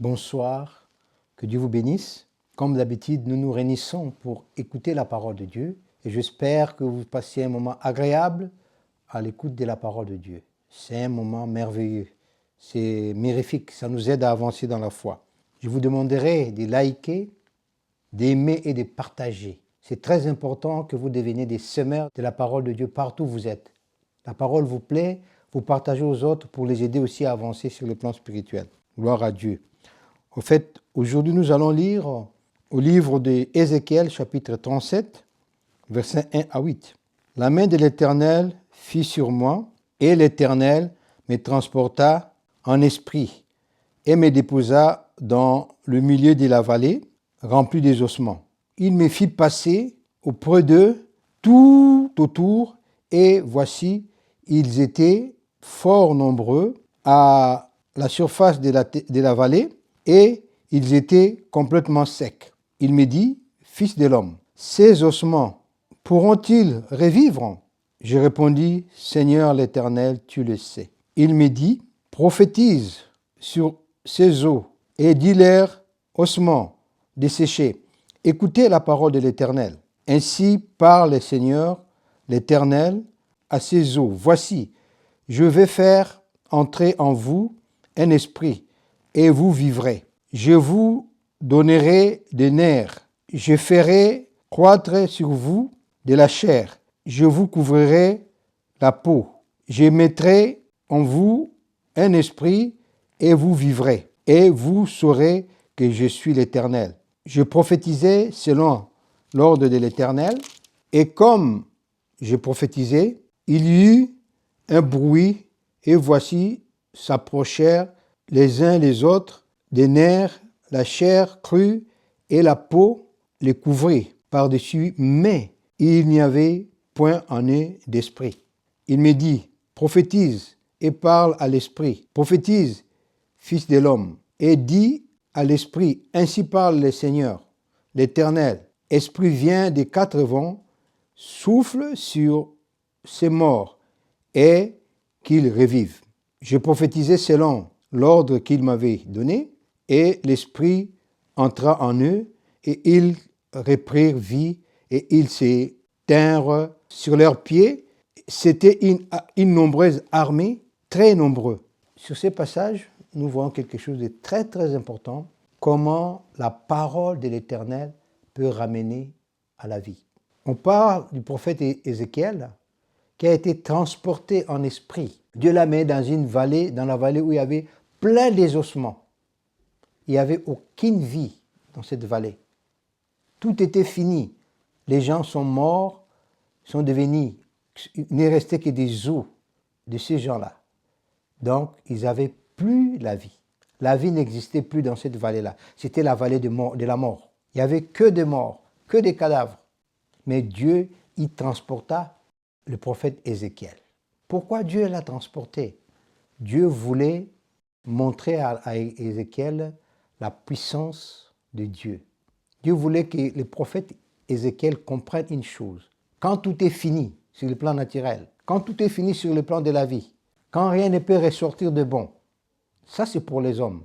Bonsoir, que Dieu vous bénisse. Comme d'habitude, nous nous réunissons pour écouter la parole de Dieu et j'espère que vous passiez un moment agréable à l'écoute de la parole de Dieu. C'est un moment merveilleux, c'est mirifique, ça nous aide à avancer dans la foi. Je vous demanderai de liker, d'aimer et de partager. C'est très important que vous deveniez des semeurs de la parole de Dieu partout où vous êtes. La parole vous plaît, vous partagez aux autres pour les aider aussi à avancer sur le plan spirituel. Gloire à Dieu. Au fait, aujourd'hui, nous allons lire au livre d'Ézéchiel, chapitre 37, versets 1 à 8. La main de l'Éternel fut sur moi, et l'Éternel me transporta en esprit, et me déposa dans le milieu de la vallée, remplie des ossements. Il me fit passer auprès d'eux tout autour, et voici, ils étaient fort nombreux à la surface de la vallée, et ils étaient complètement secs. Il me dit, fils de l'homme, ces ossements pourront-ils revivre? Je répondis, Seigneur l'Éternel, tu le sais. Il me dit, prophétise sur ces os et dis-leur, ossements desséchés, écoutez la parole de l'Éternel. Ainsi parle le Seigneur l'Éternel à ces os. Voici, je vais faire entrer en vous un esprit et vous vivrez. Je vous donnerai des nerfs. Je ferai croître sur vous de la chair. Je vous couvrirai la peau. Je mettrai en vous un esprit et vous vivrez. Et vous saurez que je suis l'Éternel. Je prophétisais selon l'ordre de l'Éternel. Et comme je prophétisais, il y eut un bruit et voici s'approchèrent les uns les autres des nerfs, la chair crue et la peau les couvrit par-dessus, mais il n'y avait point en eux d'esprit. Il me dit, prophétise et parle à l'esprit. Prophétise, fils de l'homme, et dis à l'esprit, ainsi parle le Seigneur, l'Éternel. Esprit vient des quatre vents, souffle sur ces morts et qu'ils revivent. Je prophétisais selon l'ordre qu'il m'avait donné, et l'esprit entra en eux, et ils reprirent vie, et ils se tinrent sur leurs pieds. C'était une nombreuse armée, très nombreux. Sur ces passages, nous voyons quelque chose de très très important, comment la parole de l'Éternel peut ramener à la vie. On parle du prophète Ézéchiel, qui a été transporté en esprit. Dieu l'a mis dans une vallée, dans la vallée où il y avait plein des ossements. Il n'y avait aucune vie dans cette vallée. Tout était fini. Les gens sont morts, sont devenus, il n'est resté que des os de ces gens-là. Donc, ils n'avaient plus la vie. La vie n'existait plus dans cette vallée-là. C'était la vallée de la mort. Il n'y avait que des morts, que des cadavres. Mais Dieu y transporta le prophète Ézéchiel. Pourquoi Dieu l'a transporté? Dieu voulait montrer à Ézéchiel la puissance de Dieu. Dieu voulait que le prophète Ézéchiel comprenne une chose. Quand tout est fini sur le plan naturel, quand tout est fini sur le plan de la vie, quand rien ne peut ressortir de bon, ça c'est pour les hommes.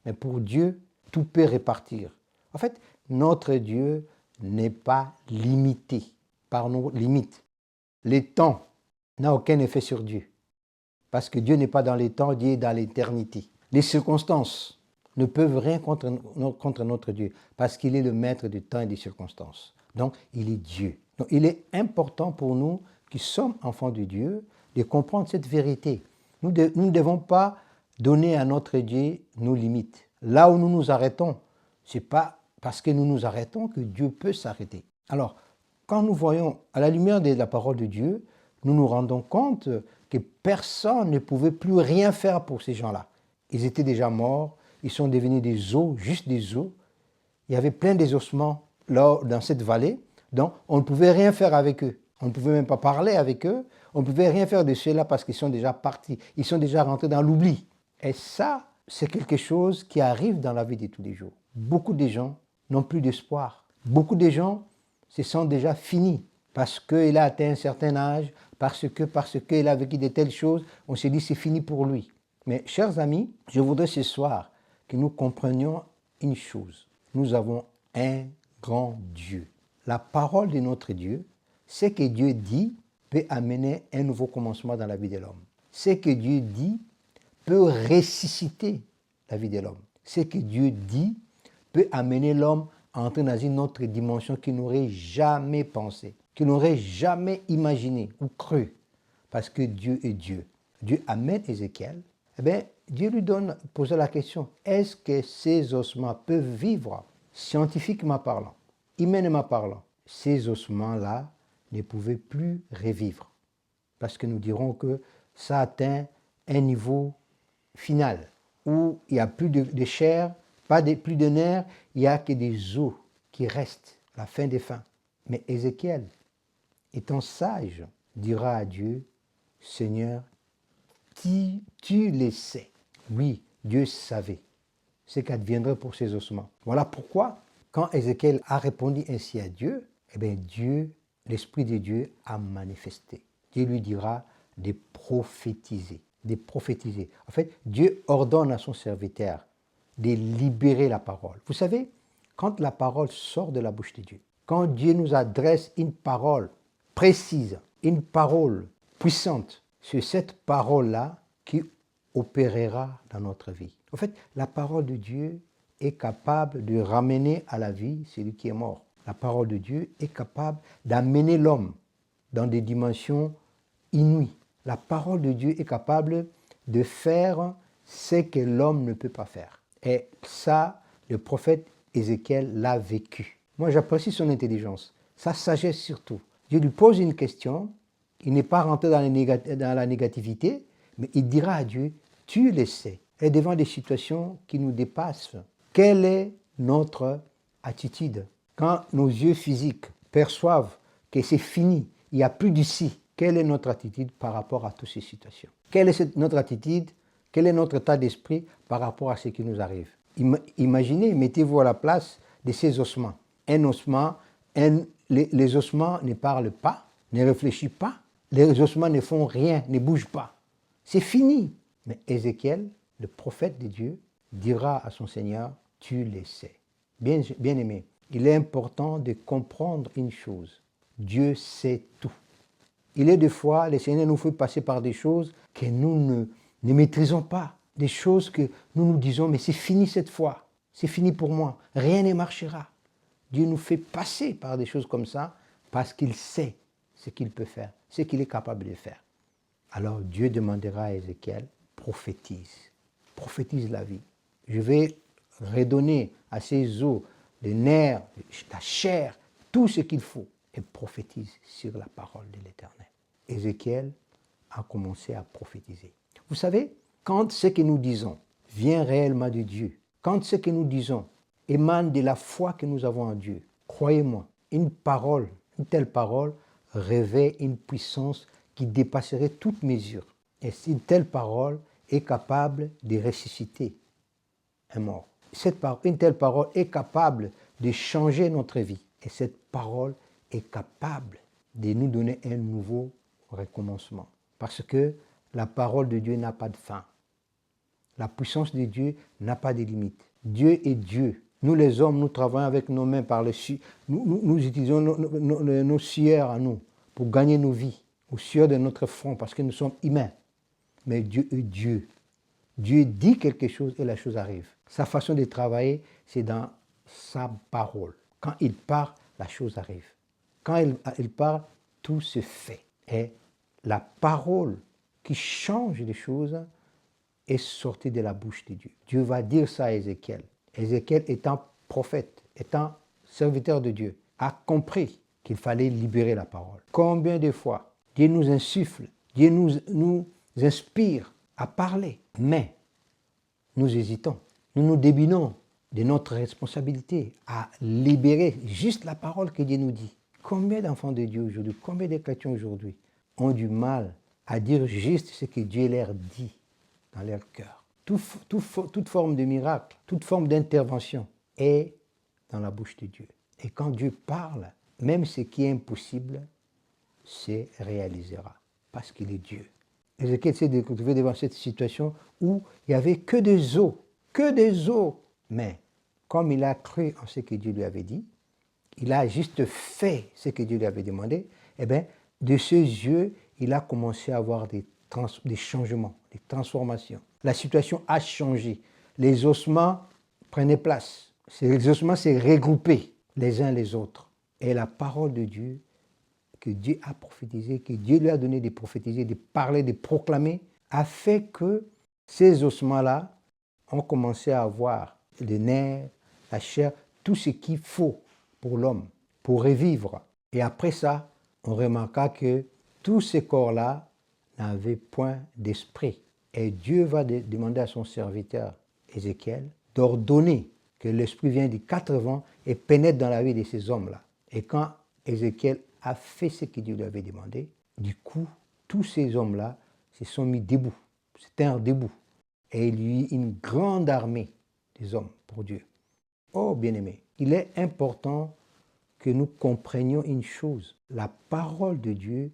Mais pour Dieu, tout peut repartir. En fait, notre Dieu n'est pas limité par nos limites. Le temps n'a aucun effet sur Dieu. Parce que Dieu n'est pas dans les temps, Dieu est dans l'éternité. Les circonstances ne peuvent rien contre notre Dieu, parce qu'il est le maître du temps et des circonstances. Donc, il est Dieu. Donc, il est important pour nous qui sommes enfants de Dieu de comprendre cette vérité. Nous ne devons pas donner à notre Dieu nos limites. Là où nous nous arrêtons, ce n'est pas parce que nous nous arrêtons que Dieu peut s'arrêter. Alors, quand nous voyons à la lumière de la parole de Dieu, nous nous rendons compte que personne ne pouvait plus rien faire pour ces gens-là. Ils étaient déjà morts, ils sont devenus des os, juste des os. Il y avait plein des ossements là, dans cette vallée, donc on ne pouvait rien faire avec eux. On ne pouvait même pas parler avec eux, on ne pouvait rien faire de ceux-là parce qu'ils sont déjà partis, ils sont déjà rentrés dans l'oubli. Et ça, c'est quelque chose qui arrive dans la vie de tous les jours. Beaucoup de gens n'ont plus d'espoir. Beaucoup de gens se sont déjà finis parce qu'il a atteint un certain âge, parce qu'il a vécu de telles choses, on s'est dit c'est fini pour lui. Mais chers amis, je voudrais ce soir que nous comprenions une chose. Nous avons un grand Dieu. La parole de notre Dieu, ce que Dieu dit peut amener un nouveau commencement dans la vie de l'homme. Ce que Dieu dit peut ressusciter la vie de l'homme. Ce que Dieu dit peut amener l'homme à entrer dans une autre dimension qu'il n'aurait jamais pensé, qu'il n'aurait jamais imaginé ou cru. Parce que Dieu est Dieu. Dieu amène Ézéchiel. Eh bien, Dieu lui pose la question, est-ce que ces ossements peuvent vivre? Scientifiquement parlant, humainement parlant, ces ossements-là ne pouvaient plus revivre. Parce que nous dirons que ça atteint un niveau final où il n'y a plus de chair, plus de nerfs, il n'y a que des os qui restent, la fin des fins. Mais Ézéchiel, étant sage, dira à Dieu, Seigneur, tu le sais. Oui, Dieu savait ce qu'adviendrait pour ces ossements. Voilà pourquoi, quand Ézéchiel a répondu ainsi à Dieu, eh bien Dieu, l'Esprit de Dieu a manifesté. Dieu lui dira de prophétiser. De prophétiser. En fait, Dieu ordonne à son serviteur de libérer la parole. Vous savez, quand la parole sort de la bouche de Dieu, quand Dieu nous adresse une parole précise, une parole puissante, c'est cette parole-là qui opérera dans notre vie. En fait, la parole de Dieu est capable de ramener à la vie celui qui est mort. La parole de Dieu est capable d'amener l'homme dans des dimensions inouïes. La parole de Dieu est capable de faire ce que l'homme ne peut pas faire. Et ça, le prophète Ézéchiel l'a vécu. Moi, j'apprécie son intelligence, sa sagesse surtout. Dieu lui pose une question, il n'est pas rentré dans la négativité, mais il dira à Dieu, tu le sais. Et devant des situations qui nous dépassent, quelle est notre attitude? Quand nos yeux physiques perçoivent que c'est fini, il n'y a plus d'ici, quelle est notre attitude par rapport à toutes ces situations? Quelle est notre attitude? Quel est notre état d'esprit par rapport à ce qui nous arrive? Imaginez, mettez-vous à la place de ces ossements. Un ossement, les ossements ne parlent pas, ne réfléchissent pas, les ossements ne font rien, ne bougent pas. C'est fini. Mais Ézéchiel, le prophète de Dieu, dira à son Seigneur, tu le sais. Bien aimé, il est important de comprendre une chose. Dieu sait tout. Il est des fois, le Seigneur nous fait passer par des choses que nous ne maîtrisons pas. Des choses que nous nous disons, mais c'est fini cette fois. C'est fini pour moi. Rien ne marchera. Dieu nous fait passer par des choses comme ça parce qu'il sait ce qu'il peut faire, ce qu'il est capable de faire. Alors Dieu demandera à Ézéchiel, prophétise la vie. Je vais redonner à ces os, les nerfs, la chair, tout ce qu'il faut et prophétise sur la parole de l'Éternel. Ézéchiel a commencé à prophétiser. Vous savez, quand ce que nous disons vient réellement de Dieu, quand ce que nous disons émane de la foi que nous avons en Dieu, croyez-moi, une telle parole revêt une puissance qui dépasserait toute mesure. Et une telle parole est capable de ressusciter un mort. Une telle parole est capable de changer notre vie. Et cette parole est capable de nous donner un nouveau recommencement. Parce que la parole de Dieu n'a pas de fin. La puissance de Dieu n'a pas de limite. Dieu est Dieu. Nous les hommes, nous travaillons avec nos mains par nous utilisons nos sueurs à nous pour gagner nos vies, aux sueurs de notre front parce que nous sommes humains. Mais Dieu est Dieu. Dieu dit quelque chose et la chose arrive. Sa façon de travailler, c'est dans sa parole. Quand il parle, la chose arrive. Quand il parle, tout se fait. Et la parole qui change les choses est sortie de la bouche de Dieu. Dieu va dire ça à Ézéchiel. Ézéchiel, étant prophète, étant serviteur de Dieu, a compris qu'il fallait libérer la parole. Combien de fois Dieu nous insuffle, Dieu nous inspire à parler, mais nous hésitons. Nous nous débinons de notre responsabilité à libérer juste la parole que Dieu nous dit. Combien d'enfants de Dieu aujourd'hui, combien de chrétiens aujourd'hui ont du mal à dire juste ce que Dieu leur dit dans leur cœur. Toute forme de miracle, toute forme d'intervention est dans la bouche de Dieu. Et quand Dieu parle, même ce qui est impossible se réalisera, parce qu'il est Dieu. Ézéchiel s'est retrouvé devant cette situation où il n'y avait que des os que des os. Mais comme il a cru en ce que Dieu lui avait dit, il a juste fait ce que Dieu lui avait demandé, eh bien, de ses yeux, il a commencé à avoir des changements, des transformations. La situation a changé. Les ossements prenaient place. Les ossements s'est regroupés les uns les autres. Et la parole de Dieu, que Dieu a prophétisé, que Dieu lui a donné de prophétiser, de parler, de proclamer, a fait que ces ossements-là ont commencé à avoir les nerfs, la chair, tout ce qu'il faut pour l'homme, pour revivre. Et après ça, on remarqua que tous ces corps-là n'avaient point d'esprit. Et Dieu va demander à son serviteur Ézéchiel d'ordonner que l'esprit vienne des 4 vents et pénètre dans la vie de ces hommes-là. Et quand Ézéchiel a fait ce que Dieu lui avait demandé, du coup, tous ces hommes-là se sont mis debout, se tinrent debout. Et il y eut une grande armée des hommes pour Dieu. Oh, bien-aimé, il est important que nous comprenions une chose. La parole de Dieu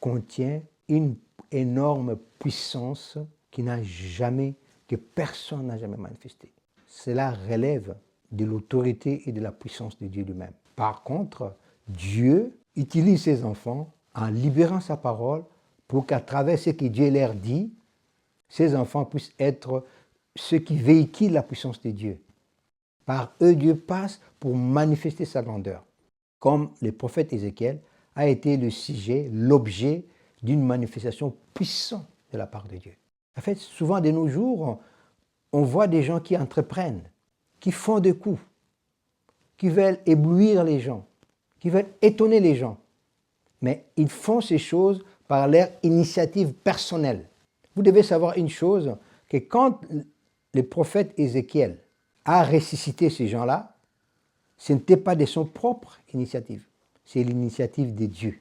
contient une énorme puissance que personne n'a jamais manifestée. Cela relève de l'autorité et de la puissance de Dieu lui-même. Par contre, Dieu utilise ses enfants en libérant sa parole pour qu'à travers ce que Dieu leur dit, ces enfants puissent être ceux qui véhiculent la puissance de Dieu. Par eux, Dieu passe pour manifester sa grandeur. Comme le prophète Ézéchiel a été le sujet, l'objet d'une manifestation puissante de la part de Dieu. En fait, souvent de nos jours, on voit des gens qui entreprennent, qui font des coups, qui veulent éblouir les gens, qui veulent étonner les gens. Mais ils font ces choses par leur initiative personnelle. Vous devez savoir une chose, que quand le prophète Ézéchiel a ressuscité ces gens-là, ce n'était pas de son propre initiative, c'est l'initiative de Dieu,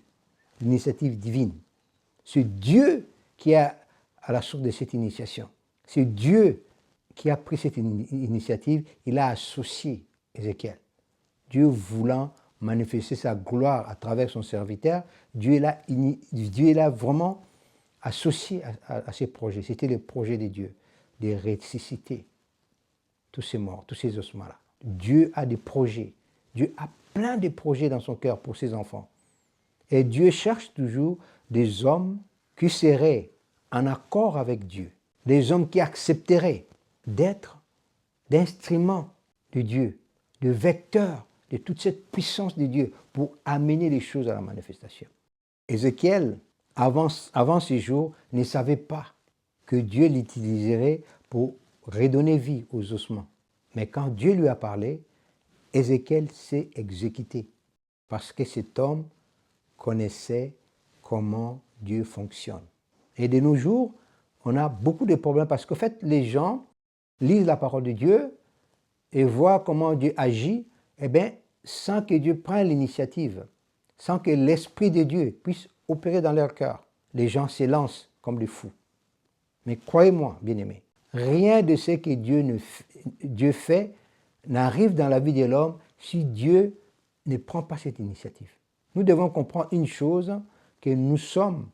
l'initiative divine. C'est Dieu qui est à la source de cette initiation. C'est Dieu qui a pris cette initiative, il a associé Ézéchiel. Dieu voulant manifester sa gloire à travers son serviteur, Dieu l'a vraiment associé à ces projets. C'était le projet de Dieu, de ressusciter tous ces morts, tous ces ossements-là. Dieu a des projets. Dieu a plein de projets dans son cœur pour ses enfants. Et Dieu cherche toujours des hommes qui seraient en accord avec Dieu, des hommes qui accepteraient d'être d'instruments de Dieu, de vecteurs de toute cette puissance de Dieu pour amener les choses à la manifestation. Ézéchiel, avant ces jours, ne savait pas que Dieu l'utiliserait pour redonner vie aux ossements. Mais quand Dieu lui a parlé, Ézéchiel s'est exécuté parce que cet homme connaissait comment Dieu fonctionne. Et de nos jours, on a beaucoup de problèmes parce qu'en fait, les gens lisent la parole de Dieu et voient comment Dieu agit, eh bien, sans que Dieu prenne l'initiative, sans que l'Esprit de Dieu puisse opérer dans leur cœur. Les gens s'élancent comme des fous. Mais croyez-moi, bien-aimés, rien de ce que Dieu fait n'arrive dans la vie de l'homme si Dieu ne prend pas cette initiative. Nous devons comprendre une chose, que nous sommes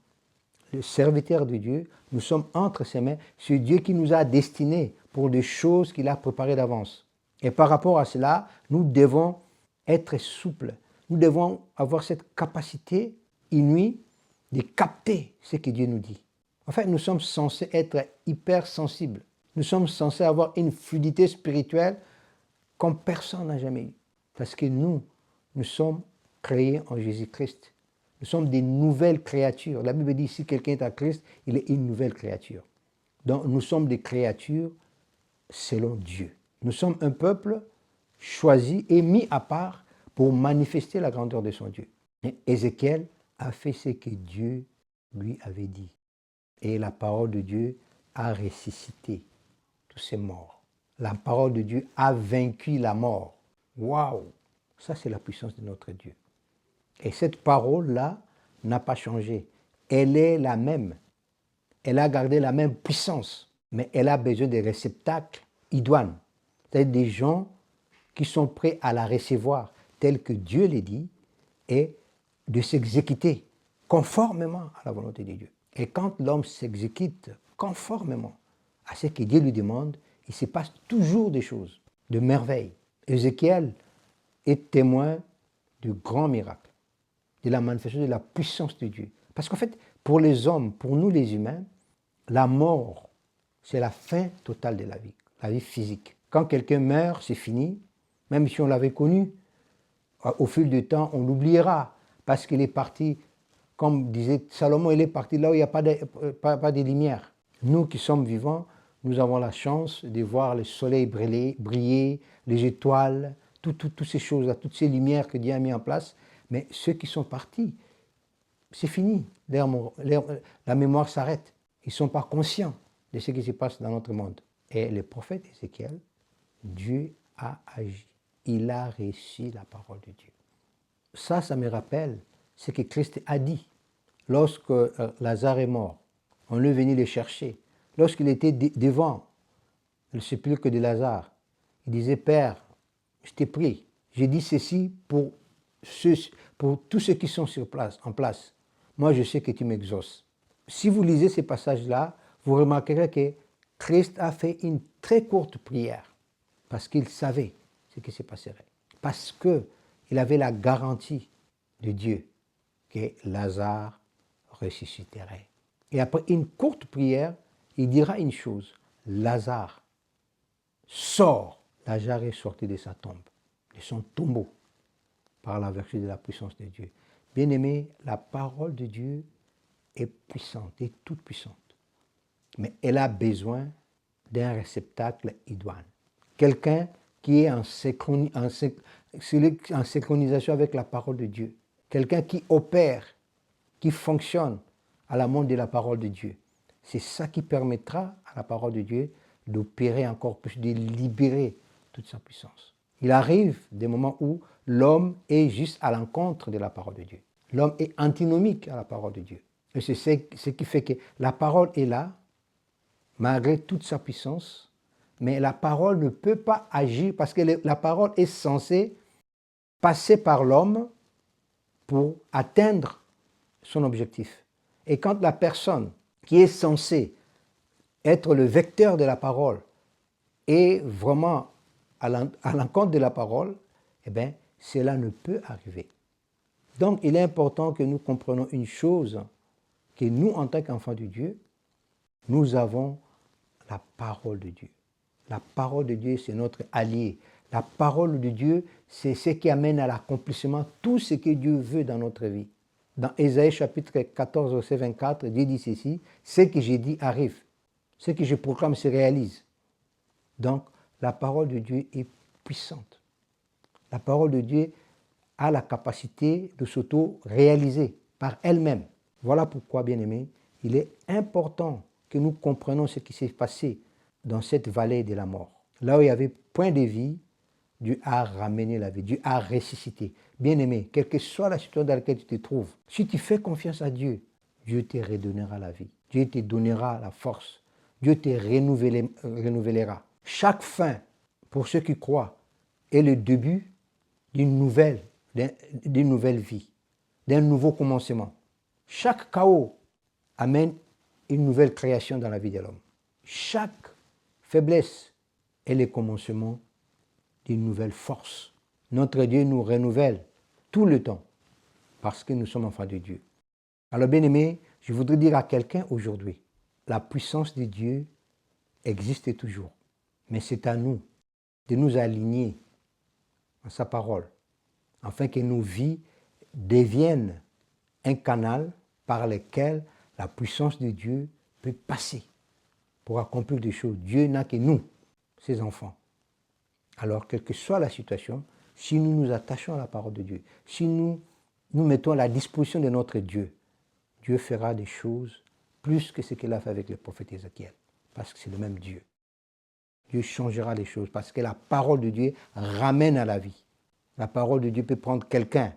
le serviteur de Dieu, nous sommes entre ses mains, c'est Dieu qui nous a destinés pour des choses qu'il a préparées d'avance. Et par rapport à cela, nous devons être souples, nous devons avoir cette capacité inouïe de capter ce que Dieu nous dit. En fait, nous sommes censés être hypersensibles, nous sommes censés avoir une fluidité spirituelle comme personne n'a jamais eu. Parce que nous sommes créés en Jésus-Christ. Nous sommes des nouvelles créatures. La Bible dit, si quelqu'un est à Christ, il est une nouvelle créature. Donc, nous sommes des créatures selon Dieu. Nous sommes un peuple choisi et mis à part pour manifester la grandeur de son Dieu. Et Ézéchiel a fait ce que Dieu lui avait dit. Et la parole de Dieu a ressuscité tous ces morts. La parole de Dieu a vaincu la mort. Waouh! Ça, c'est la puissance de notre Dieu. Et cette parole-là n'a pas changé. Elle est la même. Elle a gardé la même puissance. Mais elle a besoin des réceptacles idoines. C'est-à-dire des gens qui sont prêts à la recevoir tel que Dieu l'a dit et de s'exécuter conformément à la volonté de Dieu. Et quand l'homme s'exécute conformément à ce que Dieu lui demande, il se passe toujours des choses, de merveilles. Ézéchiel est témoin de grands miracles, de la manifestation de la puissance de Dieu. Parce qu'en fait, pour les hommes, pour nous les humains, la mort, c'est la fin totale de la vie physique. Quand quelqu'un meurt, c'est fini. Même si on l'avait connu, au fil du temps, on l'oubliera parce qu'il est parti, comme disait Salomon, il est parti là où il n'y a pas de lumière. Nous qui sommes vivants, nous avons la chance de voir le soleil briller, les étoiles, toutes ces choses-là, toutes ces lumières que Dieu a mis en place. Mais ceux qui sont partis, c'est fini. La mémoire s'arrête. Ils ne sont pas conscients de ce qui se passe dans notre monde. Et le prophète Ézéchiel, Dieu a agi. Il a reçu la parole de Dieu. Ça me rappelle ce que Christ a dit. Lorsque Lazare est mort, on est venu le chercher. Lorsqu'il était devant le sépulcre de Lazare, il disait, Père, je t'ai pris, j'ai dit ceci pour tous ceux qui sont en place. Moi, je sais que tu m'exauces. Si vous lisez ces passages-là, vous remarquerez que Christ a fait une très courte prière parce qu'il savait ce qui se passerait. Parce qu'il avait la garantie de Dieu que Lazare ressusciterait. Et après une courte prière, il dira une chose, Lazare, sors. Lazare est sorti de sa tombe, de son tombeau, par la vertu de la puissance de Dieu. Bien-aimé, la parole de Dieu est puissante, est toute puissante. Mais elle a besoin d'un réceptacle idoine. Quelqu'un qui est en synchronisation avec la parole de Dieu. Quelqu'un qui opère, qui fonctionne à la montre de la parole de Dieu. C'est ça qui permettra à la parole de Dieu d'opérer encore plus, de libérer toute sa puissance. Il arrive des moments où l'homme est juste à l'encontre de la parole de Dieu. L'homme est antinomique à la parole de Dieu. Et c'est ce qui fait que la parole est là, malgré toute sa puissance, mais la parole ne peut pas agir parce que la parole est censée passer par l'homme pour atteindre son objectif. Et quand la personne qui est censée être le vecteur de la parole est vraiment à l'encontre de la parole, eh bien, cela ne peut arriver. Donc, il est important que nous comprenions une chose, que nous, en tant qu'enfants de Dieu, nous avons la parole de Dieu. La parole de Dieu, c'est notre allié. La parole de Dieu, c'est ce qui amène à l'accomplissement tout ce que Dieu veut dans notre vie. Dans Ésaïe chapitre 14, verset 24, Dieu dit ceci, « Ce que j'ai dit arrive, ce que je proclame se réalise. » Donc, la parole de Dieu est puissante. La parole de Dieu a la capacité de s'auto-réaliser par elle-même. Voilà pourquoi, bien-aimés, il est important que nous comprenions ce qui s'est passé dans cette vallée de la mort. Là où il n'y avait point de vie, Dieu a ramené la vie, Dieu a ressuscité. Bien-aimé, quelle que soit la situation dans laquelle tu te trouves, si tu fais confiance à Dieu, Dieu te redonnera la vie, Dieu te donnera la force, Dieu te renouvellera. Chaque fin, pour ceux qui croient, est le début d'une nouvelle vie, d'un nouveau commencement. Chaque chaos amène une nouvelle création dans la vie de l'homme. Chaque faiblesse est le commencement d'une nouvelle force. Notre Dieu nous renouvelle tout le temps parce que nous sommes enfants de Dieu. Alors bien aimé, je voudrais dire à quelqu'un aujourd'hui, la puissance de Dieu existe toujours, mais c'est à nous de nous aligner à sa parole, afin que nos vies deviennent un canal par lequel la puissance de Dieu peut passer pour accomplir des choses. Dieu n'a que nous, ses enfants. Alors, quelle que soit la situation, si nous nous attachons à la parole de Dieu, si nous nous mettons à la disposition de notre Dieu, Dieu fera des choses plus que ce qu'il a fait avec le prophète Ézéchiel, parce que c'est le même Dieu. Dieu changera les choses, parce que la parole de Dieu ramène à la vie. La parole de Dieu peut prendre quelqu'un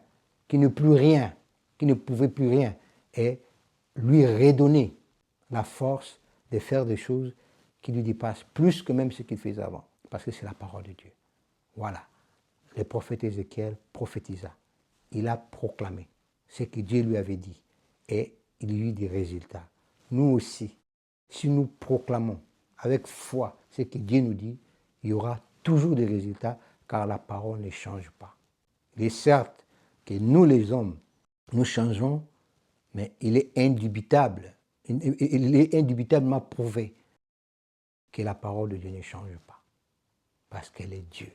qui ne plus rien, qui ne pouvait plus rien, et lui redonner la force de faire des choses qui lui dépassent, plus que même ce qu'il faisait avant, parce que c'est la parole de Dieu. Voilà. Le prophète Ézéchiel prophétisa. Il a proclamé ce que Dieu lui avait dit, et il y eut des résultats. Nous aussi, si nous proclamons avec foi ce que Dieu nous dit, il y aura toujours des résultats car la parole ne change pas. Il est certes que nous les hommes, nous changeons, mais il est indubitablement prouvé que la parole de Dieu ne change pas parce qu'elle est Dieu.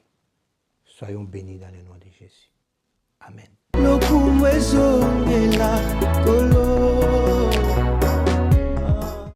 Soyons bénis dans le nom de Jésus. Amen.